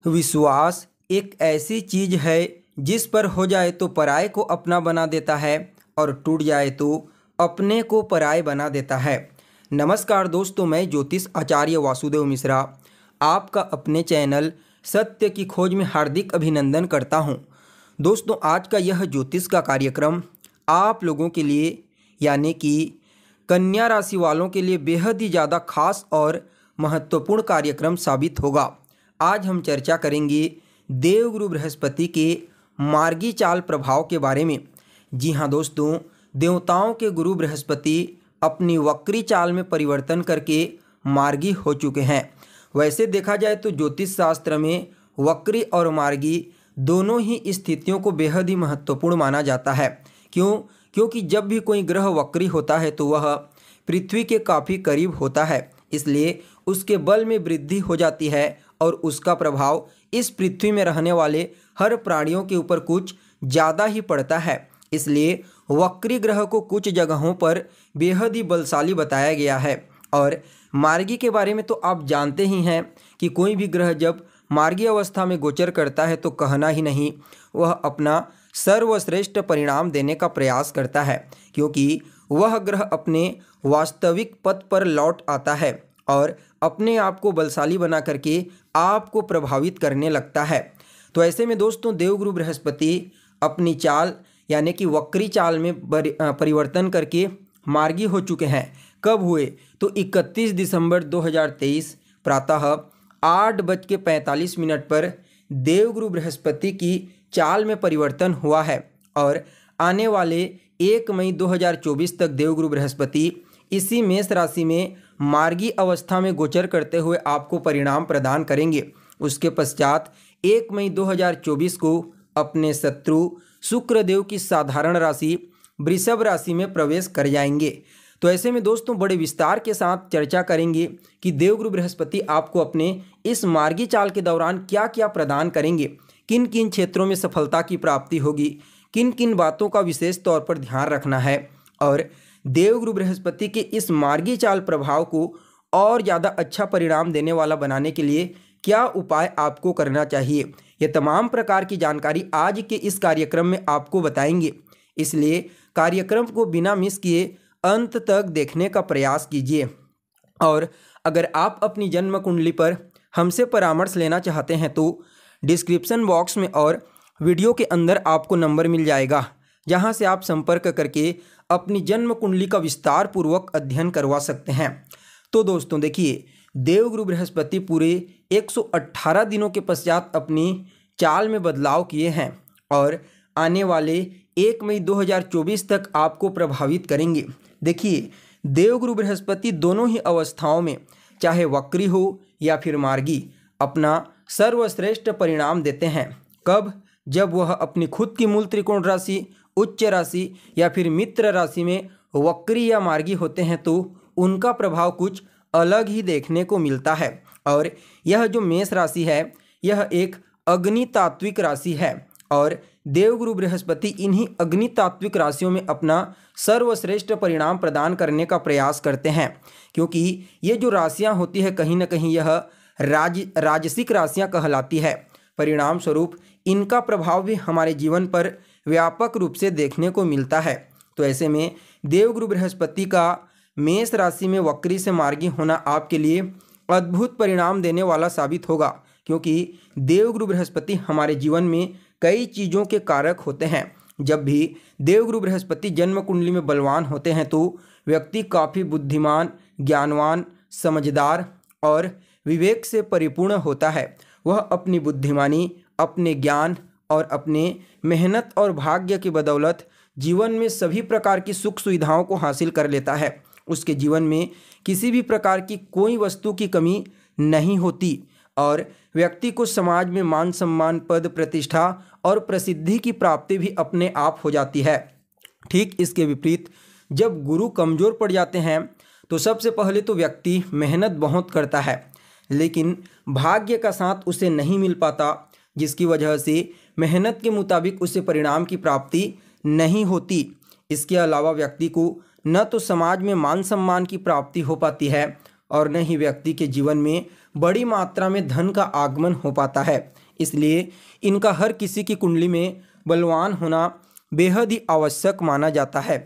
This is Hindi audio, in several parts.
विश्वास एक ऐसी चीज है जिस पर हो जाए तो पराये को अपना बना देता है और टूट जाए तो अपने को पराये बना देता है। नमस्कार दोस्तों, मैं ज्योतिष आचार्य वासुदेव मिश्रा आपका अपने चैनल सत्य की खोज में हार्दिक अभिनंदन करता हूं। दोस्तों, आज का यह ज्योतिष का कार्यक्रम आप लोगों के लिए यानी कि कन्या राशि वालों के लिए बेहद ही ज़्यादा खास और महत्वपूर्ण कार्यक्रम साबित होगा। आज हम चर्चा करेंगे देवगुरु बृहस्पति के मार्गी चाल प्रभाव के बारे में। जी हाँ दोस्तों, देवताओं के गुरु बृहस्पति अपनी वक्री चाल में परिवर्तन करके मार्गी हो चुके हैं। वैसे देखा जाए तो ज्योतिष शास्त्र में वक्री और मार्गी दोनों ही स्थितियों को बेहद ही महत्वपूर्ण माना जाता है। क्योंकि जब भी कोई ग्रह वक्री होता है तो वह पृथ्वी के काफ़ी करीब होता है, इसलिए उसके बल में वृद्धि हो जाती है और उसका प्रभाव इस पृथ्वी में रहने वाले हर प्राणियों के ऊपर कुछ ज़्यादा ही पड़ता है। इसलिए वक्री ग्रह को कुछ जगहों पर बेहद ही बलशाली बताया गया है। और मार्गी के बारे में तो आप जानते ही हैं कि कोई भी ग्रह जब मार्गी अवस्था में गोचर करता है तो कहना ही नहीं, वह अपना सर्वश्रेष्ठ परिणाम देने का प्रयास करता है, क्योंकि वह ग्रह अपने वास्तविक पथ पर लौट आता है और अपने आप को बलशाली बना करके आपको प्रभावित करने लगता है। तो ऐसे में दोस्तों, देवगुरु बृहस्पति अपनी चाल यानी कि वक्री चाल में परिवर्तन करके मार्गी हो चुके हैं। कब हुए? तो 31 दिसंबर 2023 प्रातः 8:45 पर देवगुरु बृहस्पति की चाल में परिवर्तन हुआ है और आने वाले 1 मई 2024 तक देवगुरु बृहस्पति इसी मेष राशि में मार्गी अवस्था में गोचर करते हुए आपको परिणाम प्रदान करेंगे। उसके पश्चात 1 मई 2024 को अपने शत्रु शुक्रदेव की साधारण राशि वृषभ राशि में प्रवेश कर जाएंगे। तो ऐसे में दोस्तों, बड़े विस्तार के साथ चर्चा करेंगे कि देवगुरु बृहस्पति आपको अपने इस मार्गी चाल के दौरान क्या क्या प्रदान करेंगे, किन किन क्षेत्रों में सफलता की प्राप्ति होगी, किन किन बातों का विशेष तौर पर ध्यान रखना है और देवगुरु बृहस्पति के इस मार्गी चाल प्रभाव को और ज़्यादा अच्छा परिणाम देने वाला बनाने के लिए क्या उपाय आपको करना चाहिए। ये तमाम प्रकार की जानकारी आज के इस कार्यक्रम में आपको बताएंगे, इसलिए कार्यक्रम को बिना मिस किए अंत तक देखने का प्रयास कीजिए। और अगर आप अपनी जन्म कुंडली पर हमसे परामर्श लेना चाहते हैं तो डिस्क्रिप्शन बॉक्स में और वीडियो के अंदर आपको नंबर मिल जाएगा, जहां से आप संपर्क करके अपनी जन्म कुंडली का विस्तार पूर्वक अध्ययन करवा सकते हैं। तो दोस्तों देखिए, देवगुरु बृहस्पति पूरे 118 दिनों के पश्चात अपनी चाल में बदलाव किए हैं और आने वाले 1 मई 2024 तक आपको प्रभावित करेंगे। देखिए, देवगुरु बृहस्पति दोनों ही अवस्थाओं में, चाहे वक्री हो या फिर मार्गी, अपना सर्वश्रेष्ठ परिणाम देते हैं। कब? जब वह अपनी खुद की मूल त्रिकोण राशि, उच्च राशि या फिर मित्र राशि में वक्री या मार्गी होते हैं तो उनका प्रभाव कुछ अलग ही देखने को मिलता है। और यह जो मेष राशि है, यह एक अग्नि तात्विक राशि है और देवगुरु बृहस्पति इन्हीं अग्नि तात्विक राशियों में अपना सर्वश्रेष्ठ परिणाम प्रदान करने का प्रयास करते हैं, क्योंकि ये जो राशियां होती है कहीं ना कहीं यह राजसिक राशियां कहलाती है। परिणाम स्वरूप इनका प्रभाव भी हमारे जीवन पर व्यापक रूप से देखने को मिलता है। तो ऐसे में देवगुरु बृहस्पति का मेष राशि में वक्री से मार्गी होना आपके लिए अद्भुत परिणाम देने वाला साबित होगा, क्योंकि देवगुरु बृहस्पति हमारे जीवन में कई चीज़ों के कारक होते हैं। जब भी देवगुरु बृहस्पति जन्म कुंडली में बलवान होते हैं तो व्यक्ति काफ़ी बुद्धिमान, ज्ञानवान, समझदार और विवेक से परिपूर्ण होता है। वह अपनी बुद्धिमानी, अपने ज्ञान और अपने मेहनत और भाग्य की बदौलत जीवन में सभी प्रकार की सुख सुविधाओं को हासिल कर लेता है। उसके जीवन में किसी भी प्रकार की कोई वस्तु की कमी नहीं होती और व्यक्ति को समाज में मान सम्मान, पद प्रतिष्ठा और प्रसिद्धि की प्राप्ति भी अपने आप हो जाती है। ठीक इसके विपरीत जब गुरु कमज़ोर पड़ जाते हैं तो सबसे पहले तो व्यक्ति मेहनत बहुत करता है, लेकिन भाग्य का साथ उसे नहीं मिल पाता, जिसकी वजह से मेहनत के मुताबिक उसे परिणाम की प्राप्ति नहीं होती। इसके अलावा व्यक्ति को न तो समाज में मान सम्मान की प्राप्ति हो पाती है और न ही व्यक्ति के जीवन में बड़ी मात्रा में धन का आगमन हो पाता है। इसलिए इनका हर किसी की कुंडली में बलवान होना बेहद ही आवश्यक माना जाता है।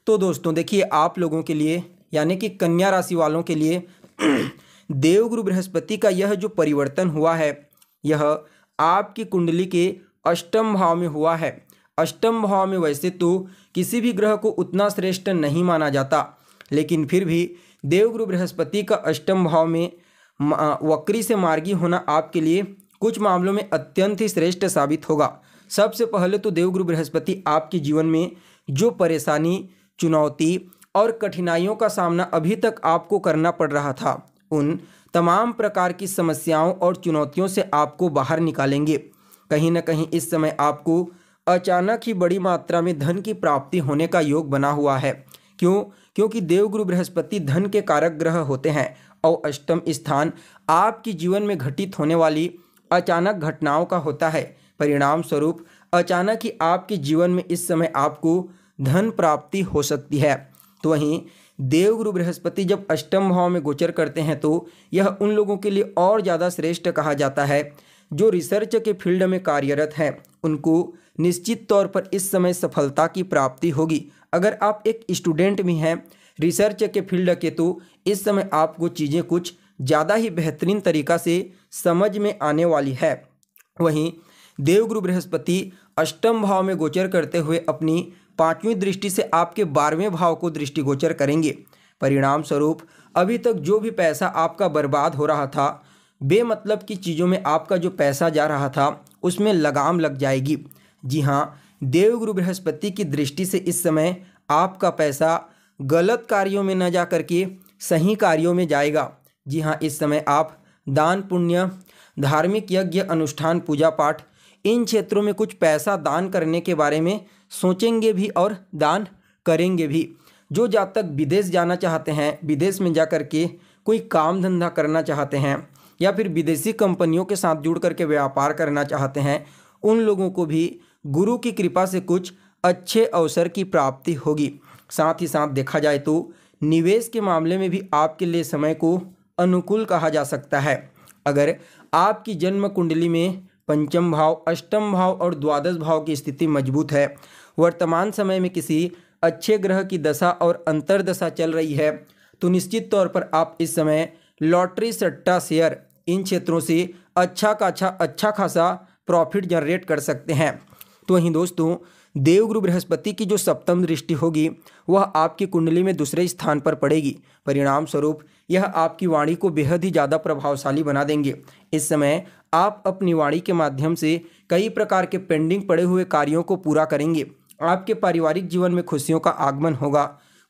तो दोस्तों देखिए, आप लोगों के लिए यानी कि कन्या राशि वालों के लिए देवगुरु बृहस्पति का यह जो परिवर्तन हुआ है, यह आपकी कुंडली के अष्टम भाव में हुआ है। अष्टम भाव में वैसे तो किसी भी ग्रह को उतना श्रेष्ठ नहीं माना जाता, लेकिन फिर भी देवगुरु बृहस्पति का अष्टम भाव में वक्री से मार्गी होना आपके लिए कुछ मामलों में अत्यंत ही श्रेष्ठ साबित होगा। सबसे पहले तो देवगुरु बृहस्पति आपके जीवन में जो परेशानी, चुनौती और कठिनाइयों का सामना अभी तक आपको करना पड़ रहा था, उन तमाम प्रकार की समस्याओं और चुनौतियों से आपको बाहर निकालेंगे। कहीं न कहीं इस समय आपको अचानक ही बड़ी मात्रा में धन की प्राप्ति होने का योग बना हुआ है। क्यों? क्योंकि देवगुरु बृहस्पति धन के कारक ग्रह होते हैं और अष्टम स्थान आपके जीवन में घटित होने वाली अचानक घटनाओं का होता है। परिणाम स्वरूप अचानक ही आपके जीवन में इस समय आपको धन प्राप्ति हो सकती है। तो वहीं देवगुरु बृहस्पति जब अष्टम भाव में गोचर करते हैं तो यह उन लोगों के लिए और ज़्यादा श्रेष्ठ कहा जाता है जो रिसर्च के फील्ड में कार्यरत हैं। उनको निश्चित तौर पर इस समय सफलता की प्राप्ति होगी। अगर आप एक स्टूडेंट भी हैं रिसर्च के फील्ड के, तो इस समय आपको चीज़ें कुछ ज़्यादा ही बेहतरीन तरीक़ा से समझ में आने वाली है। वहीं देवगुरु बृहस्पति अष्टम भाव में गोचर करते हुए अपनी 5वीं दृष्टि से आपके 12वें भाव को दृष्टिगोचर करेंगे। परिणाम स्वरूप अभी तक जो भी पैसा आपका बर्बाद हो रहा था, बेमतलब की चीज़ों में आपका जो पैसा जा रहा था, उसमें लगाम लग जाएगी। जी हाँ, देवगुरु बृहस्पति की दृष्टि से इस समय आपका पैसा गलत कार्यों में न जा करके सही कार्यों में जाएगा। जी हाँ, इस समय आप दान पुण्य, धार्मिक यज्ञ अनुष्ठान, पूजा पाठ, इन क्षेत्रों में कुछ पैसा दान करने के बारे में सोचेंगे भी और दान करेंगे भी। जो जातक विदेश जाना चाहते हैं, विदेश में जा कर के कोई काम धंधा करना चाहते हैं या फिर विदेशी कंपनियों के साथ जुड़ करके व्यापार करना चाहते हैं, उन लोगों को भी गुरु की कृपा से कुछ अच्छे अवसर की प्राप्ति होगी। साथ ही साथ देखा जाए तो निवेश के मामले में भी आपके लिए समय को अनुकूल कहा जा सकता है। अगर आपकी जन्म कुंडली में पंचम भाव, अष्टम भाव और द्वादश भाव की स्थिति मजबूत है, वर्तमान समय में किसी अच्छे ग्रह की दशा और अंतर्दशा चल रही है, तो निश्चित तौर पर आप इस समय लॉटरी, सट्टा, शेयर, इन क्षेत्रों से अच्छा खासा प्रॉफिट जनरेट कर सकते हैं। तो वहीं दोस्तों, देवगुरु बृहस्पति की जो सप्तम दृष्टि होगी वह आपकी कुंडली में दूसरे स्थान पर पड़ेगी। परिणाम स्वरूप यह आपकी वाणी को बेहद ही ज़्यादा प्रभावशाली बना देंगे। इस समय आप अपनी वाणी के माध्यम से कई प्रकार के पेंडिंग पड़े हुए कार्यों को पूरा करेंगे। आपके पारिवारिक जीवन में खुशियों का आगमन होगा।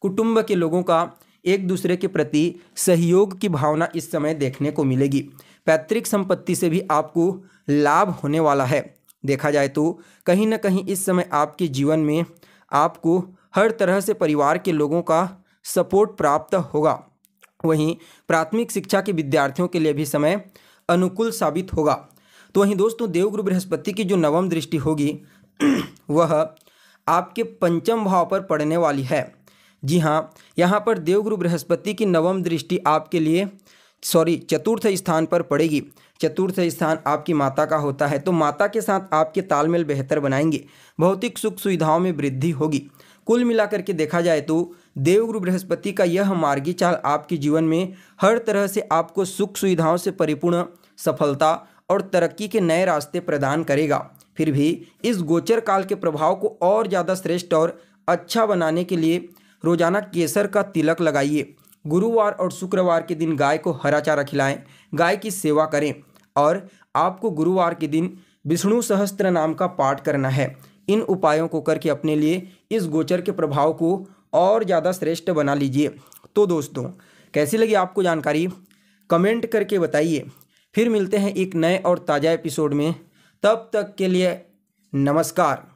कुटुंब के लोगों का एक दूसरे के प्रति सहयोग की भावना इस समय देखने को मिलेगी। पैतृक संपत्ति से भी आपको लाभ होने वाला है। देखा जाए तो कहीं ना कहीं इस समय आपके जीवन में आपको हर तरह से परिवार के लोगों का सपोर्ट प्राप्त होगा। वहीं प्राथमिक शिक्षा के विद्यार्थियों के लिए भी समय अनुकूल साबित होगा। तो वहीं दोस्तों, देवगुरु बृहस्पति की जो नवम दृष्टि होगी वह आपके पंचम भाव पर पड़ने वाली है। जी हाँ, यहाँ पर देवगुरु बृहस्पति की नवम दृष्टि आपके लिए चतुर्थ स्थान पर पड़ेगी। चतुर्थ स्थान आपकी माता का होता है, तो माता के साथ आपके तालमेल बेहतर बनाएंगे। भौतिक सुख सुविधाओं में वृद्धि होगी। कुल मिलाकर के देखा जाए तो देवगुरु बृहस्पति का यह मार्गी चाल आपके जीवन में हर तरह से आपको सुख सुविधाओं से परिपूर्ण सफलता और तरक्की के नए रास्ते प्रदान करेगा। फिर भी इस गोचर काल के प्रभाव को और ज़्यादा श्रेष्ठ और अच्छा बनाने के लिए रोजाना केसर का तिलक लगाइए। गुरुवार और शुक्रवार के दिन गाय को हरा चारा खिलाएं, गाय की सेवा करें और आपको गुरुवार के दिन विष्णु सहस्त्र नाम का पाठ करना है। इन उपायों को करके अपने लिए इस गोचर के प्रभाव को और ज़्यादा श्रेष्ठ बना लीजिए। तो दोस्तों, कैसी लगी आपको जानकारी, कमेंट करके बताइए। फिर मिलते हैं एक नए और ताज़ा एपिसोड में। तब तक के लिए नमस्कार।